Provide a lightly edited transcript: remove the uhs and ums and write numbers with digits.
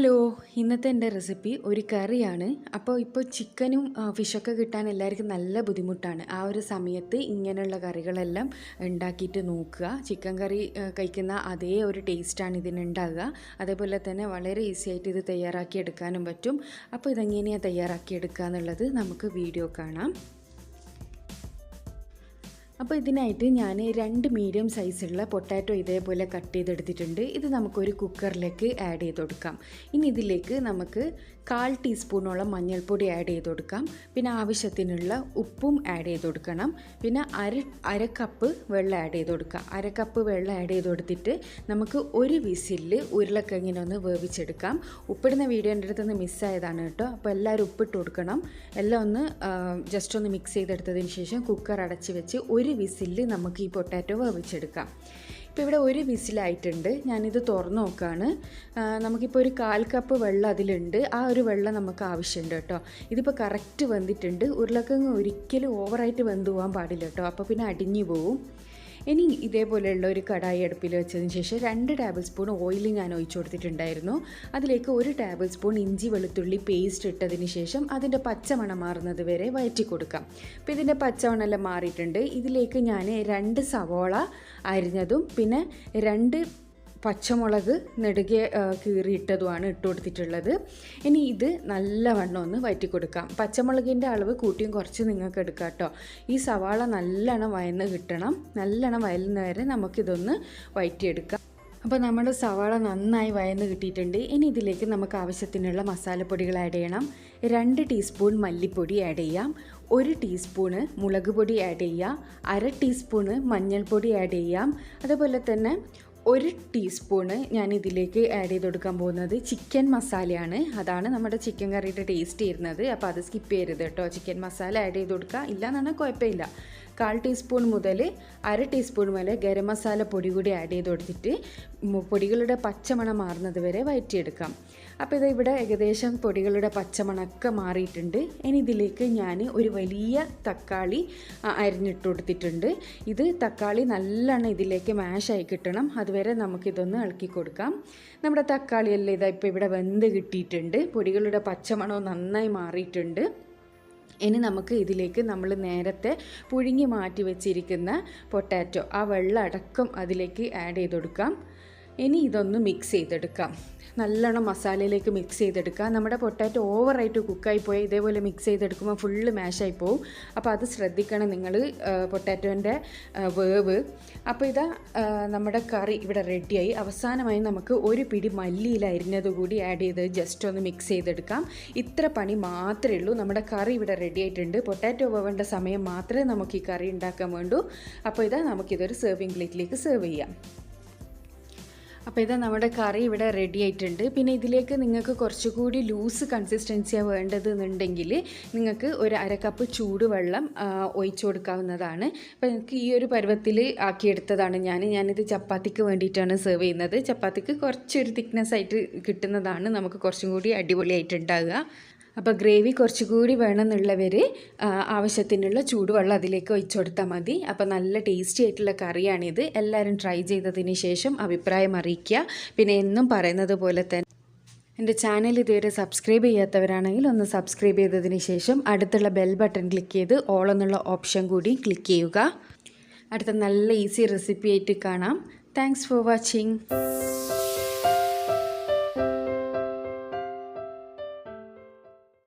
Hello, ഇന്നത്തെ എൻ്റെ recipe ഒരു കറിയാണ്. ഇപ്പോൾ ചിക്കനും ഫിഷൊക്കെ കിട്ടാൻ എല്ലാവർക്കും നല്ല ബുദ്ധിമുട്ടാണ്. ആ ഒരു സമയത്ത് ഇങ്ങനെയുള്ള കറികളെല്ലാം ഉണ്ടാക്കിയിട്ട് നോക്കുക. ചിക്കൻ കറി കഴിക്കുന്ന അതേ ഒരു ടേസ്റ്റാണ് ഇതിനുണ്ടാകുക. അതേപോലെ തന്നെ വളരെ ഈസി ആയിട്ട് ഇത് തയ്യാറാക്കി എടുക്കാനും പറ്റും. അപ്പോൾ ഇതെങ്ങനെയാണ് തയ്യാറാക്കി എടുക്കുക എന്നുള്ളത് നമുക്ക് വീഡിയോ കാണാം. അപ്പോൾ ഇതിനായിട്ട് ഞാൻ 2 മീഡിയം സൈസുള്ള പൊട്ടാറ്റോ ഇതേപോലെ കട്ട് ചെയ്തെടുത്തിട്ടുണ്ട്. ഇത് നമുക്കൊരു കുക്കറിലേക്ക് ആഡ് ചെയ്ത് കൊടുക്കാം. ഇനി ഇതിലേക്ക് നമുക്ക് 1/4 ടീസ്പൂണോളം മഞ്ഞൾപ്പൊടി ആഡ് ചെയ്ത് കൊടുക്കാം. പിന്നെ ആവശ്യത്തിനുള്ള ഉപ്പും ആഡ് ചെയ്ത് കൊടുക്കണം. പിന്നെ അര കപ്പ് വെള്ളം ആഡ് ചെയ്ത് കൊടുക്കാം. അര കപ്പ് വെള്ളം ആഡ് ചെയ്ത് കൊടുത്തിട്ട് നമുക്ക് ഒരു വിസിലിൽ ഉരുളക്കിഴങ്ങിനൊന്ന് വേവിച്ചെടുക്കാം. ഉപ്പിടുന്ന വീഡിയോ എൻ്റെ അടുത്ത് നിന്ന് മിസ്സായതാണ് കേട്ടോ. അപ്പോൾ എല്ലാവരും ഉപ്പിട്ട് കൊടുക്കണം. എല്ലാം ഒന്ന് ജസ്റ്റ് ഒന്ന് മിക്സ് ചെയ്തെടുത്തതിന് ശേഷം കുക്കർ അടച്ച് വെച്ച് ഒരു വിസിലിൽ നമുക്ക് ഈ പൊട്ടാറ്റോ വേവിച്ചെടുക്കാം. ഇപ്പോൾ ഇവിടെ ഒരു വിസിലായിട്ടുണ്ട്. ഞാനിത് തുറന്ന് നോക്കുകയാണ്. നമുക്കിപ്പോൾ ഒരു 1/4 കപ്പ് വെള്ളം അതിലുണ്ട്. ആ ഒരു വെള്ളം നമുക്ക് ആവശ്യമുണ്ട് കേട്ടോ. ഇതിപ്പോൾ കറക്റ്റ് വെന്തിട്ടുണ്ട്. ഉരുളക്കിഴങ്ങ് ഒരിക്കലും ഓവറായിട്ട് വെന്ത് പോകാൻ പാടില്ല കേട്ടോ. അപ്പോൾ പിന്നെ അടിഞ്ഞു പോവും. ഇനി ഇതേപോലെയുള്ള ഒരു കടായി അടുപ്പിൽ വെച്ചതിന് ശേഷം 2 ടേബിൾ സ്പൂൺ ഓയിൽ ഞാൻ ഒഴിച്ചു കൊടുത്തിട്ടുണ്ടായിരുന്നു. അതിലേക്ക് 1 ടേബിൾ സ്പൂൺ ഇഞ്ചി വെളുത്തുള്ളി പേസ്റ്റ് ഇട്ടതിന് ശേഷം അതിൻ്റെ പച്ചമണം മാറുന്നത് വരെ വഴറ്റി കൊടുക്കാം. അപ്പോൾ ഇതിൻ്റെ പച്ചമണമെല്ലാം മാറിയിട്ടുണ്ട്. ഇതിലേക്ക് ഞാൻ 2 സവോള അരിഞ്ഞതും പിന്നെ 2 പച്ചമുളക് നെടുകെ കീറിയിട്ടതുമാണ് ഇട്ട് കൊടുത്തിട്ടുള്ളത്. ഇനി ഇത് നല്ലവണ്ണം ഒന്ന് വഴറ്റി കൊടുക്കാം. പച്ചമുളകിൻ്റെ അളവ് കൂട്ടിയും കുറച്ച് നിങ്ങൾക്ക് എടുക്കാം കേട്ടോ. ഈ സവാള നല്ലോണം വയന്ന് കിട്ടണം. നല്ലോണം വയലുന്ന വരെ നമുക്കിതൊന്ന് വഴറ്റിയെടുക്കാം. അപ്പോൾ നമ്മുടെ സവാള നന്നായി വയന്ന് കിട്ടിയിട്ടുണ്ട്. ഇനി ഇതിലേക്ക് നമുക്ക് ആവശ്യത്തിനുള്ള മസാലപ്പൊടികൾ ആഡ് ചെയ്യണം. 2 ടീസ്പൂൺ മല്ലിപ്പൊടി ആഡ് ചെയ്യാം. 1 ടീസ്പൂണ് മുളക് പൊടി ആഡ് ചെയ്യാം. അര ടീസ്പൂണ് മഞ്ഞൾപ്പൊടി ആഡ് ചെയ്യാം. അതുപോലെ തന്നെ 1 ടീസ്പൂണ് ഞാൻ ഇതിലേക്ക് ആഡ് ചെയ്ത് കൊടുക്കാൻ പോകുന്നത് ചിക്കൻ മസാലയാണ്. അതാണ് നമ്മുടെ ചിക്കൻ കറിയുടെ ടേസ്റ്റ് വരുന്നത്. അപ്പോൾ അത് സ്കിപ്പ് ചെയ്യരുത് കേട്ടോ. ചിക്കൻ മസാല ആഡ് ചെയ്ത് കൊടുക്കുക. ഇല്ലയെന്നാണ് കുഴപ്പമില്ല. 1/4 ടീസ്പൂൺ മുതൽ അര ടീസ്പൂൺ വരെ ഗരം മസാല പൊടി കൂടി ആഡ് ചെയ്ത് കൊടുത്തിട്ട് പൊടികളുടെ പച്ചമണം മാറുന്നത് വരെ വഴറ്റിയെടുക്കാം. അപ്പോൾ ഇത് ഇവിടെ ഏകദേശം പൊടികളുടെ പച്ചമണമൊക്കെ മാറിയിട്ടുണ്ട്. ഇനി ഇതിലേക്ക് ഞാൻ ഒരു വലിയ തക്കാളി അരിഞ്ഞിട്ട് കൊടുത്തിട്ടുണ്ട്. ഇത് തക്കാളി നല്ലോണം ഇതിലേക്ക് മാഷായി കിട്ടണം. അതുവരെ നമുക്കിതൊന്ന് ഇളക്കി കൊടുക്കാം. നമ്മുടെ തക്കാളിയെല്ലാം ഇതാ ഇപ്പോൾ ഇവിടെ വെന്ത് കിട്ടിയിട്ടുണ്ട്. പൊടികളുടെ പച്ചമണവും നന്നായി മാറിയിട്ടുണ്ട്. ഇനി നമുക്ക് ഇതിലേക്ക് നമ്മൾ നേരത്തെ പുഴുങ്ങി മാറ്റി വെച്ചിരിക്കുന്ന പൊട്ടാറ്റോ ആ വെള്ളം അടക്കം അതിലേക്ക് ആഡ് ചെയ്ത് കൊടുക്കാം. ഇനി ഇതൊന്ന് മിക്സ് ചെയ്തെടുക്കാം. നല്ലോണം മസാലയിലേക്ക് മിക്സ് ചെയ്തെടുക്കുക. നമ്മുടെ പൊട്ടാറ്റോ ഓവറായിട്ട് കുക്കായി പോയാൽ ഇതേപോലെ മിക്സ് ചെയ്തെടുക്കുമ്പോൾ ഫുള്ള് മാഷായി പോവും. അപ്പോൾ അത് ശ്രദ്ധിക്കണം നിങ്ങൾ, പൊട്ടാറ്റോൻ്റെ വേവ്. അപ്പോൾ ഇതാ നമ്മുടെ കറി ഇവിടെ റെഡിയായി. അവസാനമായി നമുക്ക് ഒരു പിടി മല്ലിയില അരിഞ്ഞത് കൂടി ആഡ് ചെയ്ത് ജസ്റ്റ് ഒന്ന് മിക്സ് ചെയ്തെടുക്കാം. ഇത്ര പണി മാത്രമേ ഉള്ളൂ. നമ്മുടെ കറി ഇവിടെ റെഡി ആയിട്ടുണ്ട്. പൊട്ടാറ്റോ വേവേണ്ട സമയം മാത്രമേ നമുക്ക് ഈ കറി ഉണ്ടാക്കാൻ വേണ്ടൂ. അപ്പോൾ ഇതാ നമുക്കിതൊരു സെർവിങ് പ്ലേറ്റിലേക്ക് സെർവ് ചെയ്യാം. അപ്പോൾ ഇതാ നമ്മുടെ കറി ഇവിടെ റെഡി ആയിട്ടുണ്ട്. പിന്നെ ഇതിലേക്ക് നിങ്ങൾക്ക് കുറച്ചുകൂടി ലൂസ് കൺസിസ്റ്റൻസിയാണ് വേണ്ടതെന്നുണ്ടെങ്കിൽ നിങ്ങൾക്ക് ഒരു അര കപ്പ് ചൂടുവെള്ളം ഒഴിച്ചു കൊടുക്കാവുന്നതാണ്. അപ്പോൾ എനിക്ക് ഈ ഒരു പരുവത്തിൽ ആക്കിയെടുത്തതാണ് ഞാനിത് ചപ്പാത്തിക്ക് വേണ്ടിയിട്ടാണ് സെർവ് ചെയ്യുന്നത്. ചപ്പാത്തിക്ക് കുറച്ചൊരു തിക്നെസ് ആയിട്ട് കിട്ടുന്നതാണ് നമുക്ക് കുറച്ചും കൂടി അടിപൊളിയായിട്ടുണ്ടാകുക. അപ്പോൾ ഗ്രേവി കുറച്ചുകൂടി വേണമെന്നുള്ളവർ ആവശ്യത്തിനുള്ള ചൂടുവെള്ളം അതിലേക്ക് ഒഴിച്ചു കൊടുത്താൽ മതി. അപ്പോൾ നല്ല ടേസ്റ്റി ആയിട്ടുള്ള കറിയാണിത്. എല്ലാവരും ട്രൈ ചെയ്തതിന് ശേഷം അഭിപ്രായം അറിയിക്കുക. പിന്നെ എന്നും പറയുന്നത് പോലെ തന്നെ എൻ്റെ ചാനൽ ഇതുവരെ സബ്സ്ക്രൈബ് ചെയ്യാത്തവരാണെങ്കിൽ ഒന്ന് സബ്സ്ക്രൈബ് ചെയ്തതിന് ശേഷം അടുത്തുള്ള ബെൽ ബട്ടൺ ക്ലിക്ക് ചെയ്ത് ഓൾ എന്നുള്ള ഓപ്ഷൻ കൂടി ക്ലിക്ക് ചെയ്യുക. അടുത്ത നല്ല ഈസി റെസിപ്പി ആയിട്ട് കാണാം. Thanks for watching.